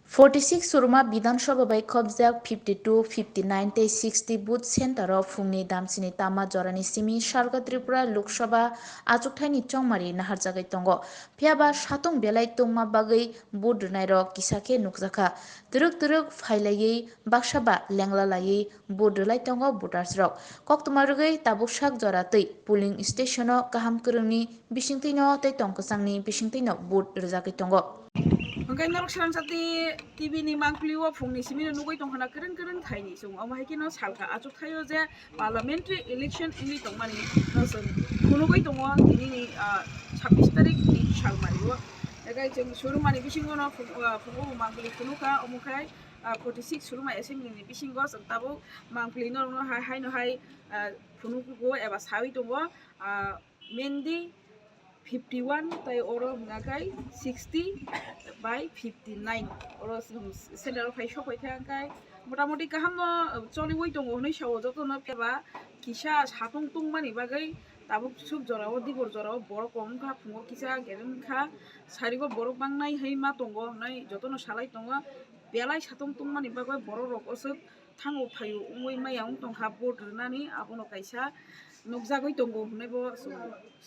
46 Surma Vidhan Sabha bai khobjak 52 59 tei 60 booth center o phungni damsini tama jorani simi sarga tripura lok sabha achukthai chongmari naharjagai tongo phiaba satung belai tongma bagui booth rwnai rok kisake nukjaka turuk phailaiui baksaba lenglalaiui booth rwlai tongo voters rok koktoma rwgui tabuk sak jora tui polling station o kaham kwrwngni bisingtwi no tei tongkwchangni bisingtwi no booth rwjagui tongo. Hingkai norok srangchati TV ni mangpili o phungni simino nugui tongkhana kwrwng thaini chung amahike no salka achuk thaio je parliamentary election ini tongmani nosung phunugui tongo ini 26 tarik ni salmario egai chung surumani bisingo no phungu mangpili phunuka omukai 46 suruma assembly ni bisingo chung tabo mangpili no hai no hai phunugo eba sawi tongo mendi 51 tai oro ngakai 60 by 59 oro center of faisho koithangkai motamoti kaham no choliwoi tongo hnai sawo joto no pheba kisa satung tungmani bagai tabuk sub jorao dibor jorao borok komkha phungo kisa gerem kha sarigo borok bangnai heima tongo hnai joto no salai tongo belai satung tungmani bagai borok rok osuk thango phaio umoi mayang tongkha board rwnani abono kaisa nukjagui tongo hnaibo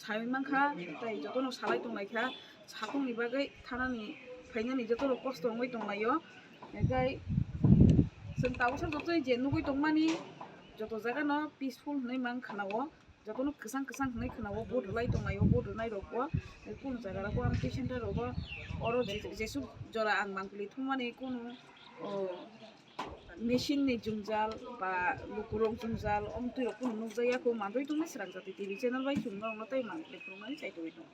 sawi mangkha tai joto no salai tongnaikha satung ni bagai thanani phainani joto no kosto ngoi tonglaio egai जों तावसा जतोय जे नुगुइ तंगमानि जतो जागा न peaceful नै मान खनावो जतो न कसं नै खनावो बोट लाइ तंगायो बोट नाइ रखो कोन जागा रखो आम पेशेंट रखो और जेसु जरा आं मांगलि थुमानि कोन मेशिन नि जुंजाल बा लुकुरं जुंजाल अमतुय कोन नुगजाया को मानदोय तंगनि स्रां जाति टीवी चैनल बाय सुंगा नतै मांगलि थुमानि साइतोय दं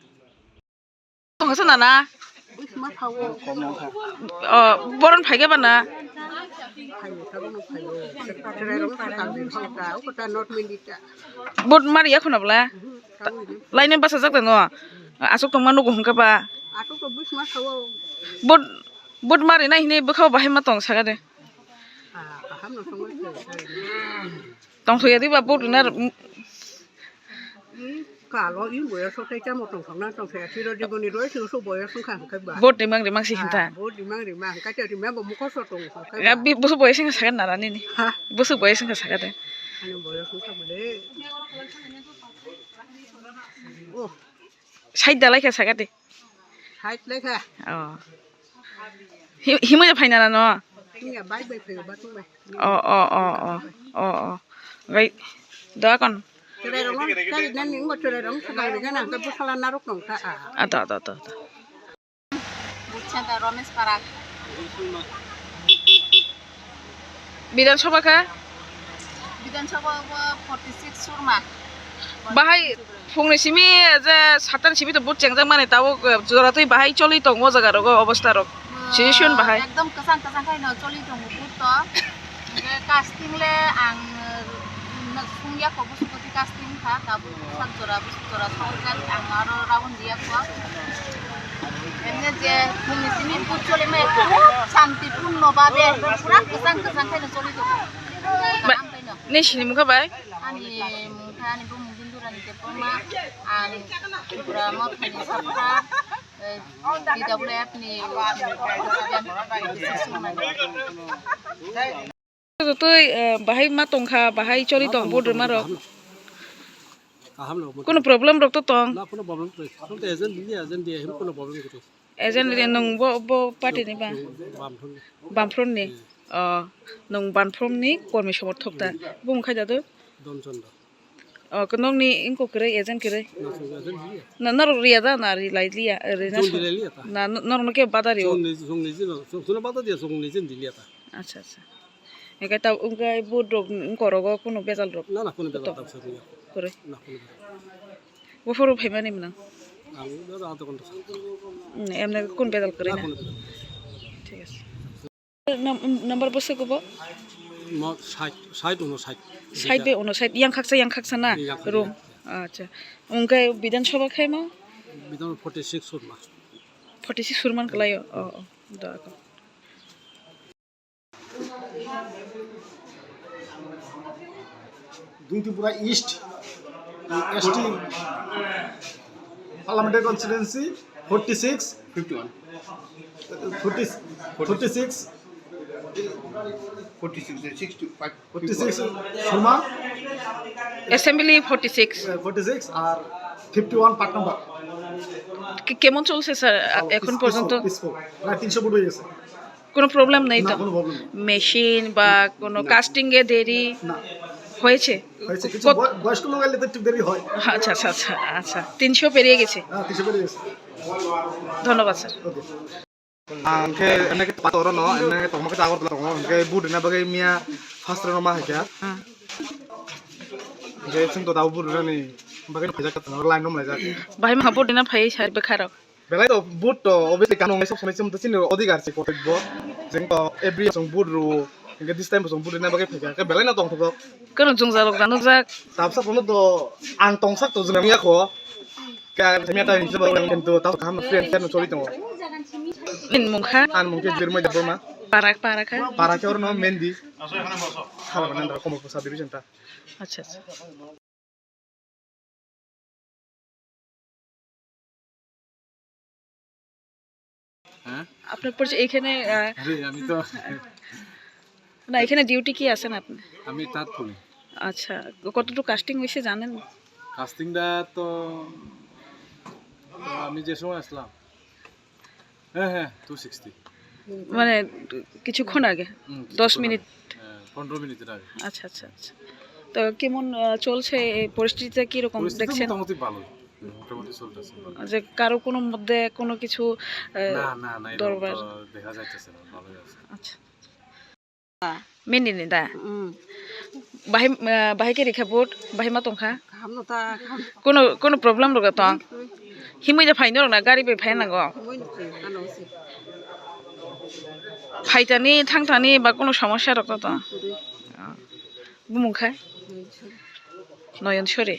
तंगसा नाना मा खावो बरन फाइगे बाना Bot mari ya khuna bla lain basa jak no asuk tong manu gong ka ba asuk to bus ma khawo bot mari na hine bkhaw bahai ma tong saga de aham no tong thoya di ba bot na kalo in boya so tai chamo tong khang na tong thaya thiro jiboni roi su so boya sung khang ka ba bot dimang si hinta bot dimang ka te dimang bo mukho so tong ka bi busu boya sing saga na ni ni busu boya sing saga de ani boya sung ka bole oh side dalai ka saga de side lai ka oh himo ja phaina na no hinga bai phayo ba tung bai gai da kon বিধানসভা কা বিধানসভা 46 সুরমা বাহাই फुंनि सिमी जे सातान सिमी तो बहुत चेंगजां माने ताव जरातै बाहाय चलि दङ जागा रग अवस्था रग सिचुएशन बाहाय एकदम कसां खायनो चलि दङ बुत तो कास्टिंग ले आं फुंगिया को बुसुपति कास्टिंग था ताबु साजरा सावरकान आं आरो राउन दिया को एने जे फुंनि सिमी बुत चलि मे शांतिपूर्ण भाबे पुरा कसां खायनो चलि दङ ने सिनि मुखा बाय आनि मुखानि बुमुबिन्दुरानि तेपमा आनि पुरा मखनि साफा DWF नि जतोय बाहाय मा तंखा बाहाय चलि दं बदर मारो कोनो प्रॉब्लम रक्त तंग ना कोनो प्रॉब्लम तो एजेंट दिया हम कोनो प्रॉब्लम गतो एजेंट रे नों बो पार्टी नि बा बामफ्रन नि नों बामफ्रन नि कर्मी समर्थक दा बुं खायदादो दनचन्द कनों नि इनको करे एजेंट करे ना नर रिया दा ना लाइलिया रेना ना नर के बादारी जोंनि जोंनि बादा दिया जोंनि जिन दिलिया ता अच्छा एका ता उनका बोर्ड इंकरगो कोनो बेजाल रक ना कोनो बेजाल ता करे ना कोनो वो फरो फाइमानि मन आं दा आधा घंटा एमने कोन बेजाल करे ना ठीक है नंबर बसे को म साइड उनो side yang khaksa na room acha unkai বিধানসভা খাইমা বিধান 46 সুরমান কলাयो da Dungtipura East ST Parliamentary Constituency 46 51 40 46 46 65 46 Sharma assembly 46 46 আর 51 পার্ট নাম্বার কেমন চলছে স্যার এখন পর্যন্ত প্রায় 300 ফুট হয়ে গেছে কোনো প্রবলেম নেই না তো কোনো প্রবলেম নেই মেশিন বা কোনো কাস্টিং এ দেরি না হয়েছে হয়েছে কিছু বয়স্ক লোক এলে তো একটু দেরি হয় আচ্ছা আচ্ছা আচ্ছা আচ্ছা 300 পেরিয়ে গেছে হ্যাঁ 300 ফুট হয়ে গেছে ধন্যবাদ sir okay angke enek patoro no enek tongma kita agor tongma angke bud na bagai mia fast no ma hekya je sing to daw bud ni bagai phaja ka no line no ma ja ভাই মাহবুব দিনা ভাই সার বেখারক belai to bud to obviously kanu ngai sok sonai sim to sin odigar se kotek bo jeng to every song bud ru angke this time song bud na bagai phaja ke belai na tong to কোন জংজালক জানুজাক tap sa kono to ang tong sak to jeng mia ko ka mia ta ni se ba কিন্তু তাও কাম friend কেন চলি তো in মুখা an mungkin dir mo jabo ma Parag পারাকা para que or no mendi hala bananda como cosa division ta আচ্ছা আচ্ছা হ্যাঁ আপনার পরিচয় এখানে আরে আমি তো না এখানে ডিউটি কি আছেন আপনি আমি তাঁত ফুলি আচ্ছা কতটুকু কাস্টিং হয়েছে জানেন কাস্টিংটা তো আমি যে সময় আসলাম হ্যাঁ হ্যাঁ 260 মানে কিছুক্ষণ আগে 10 মিনিট 15 মিনিটের আগে আচ্ছা আচ্ছা আচ্ছা তো কেমন চলছে এই পরিস্থিতিটা কি রকম পরিস্থিতি দেখছেন মোটামুটি ভালো মোটামুটি চলতেছে যে কারো কোনো মধ্যে কোনো কিছু না না না এটা দরবার তো দেখা যাইতেছে না ভালোই আছে আচ্ছা মেনি দা বাহি বাহিকে রেখা বোর্ড বাহি মা তংখা কোনো প্রবলেম রগা তো হিমই যে ফাইন রগনা গাড়ি বে ফাইন নাগো ফাইটানি থাংথানি বা কোনো সমস্যা রগা তো বুমুখা নয়ন সরে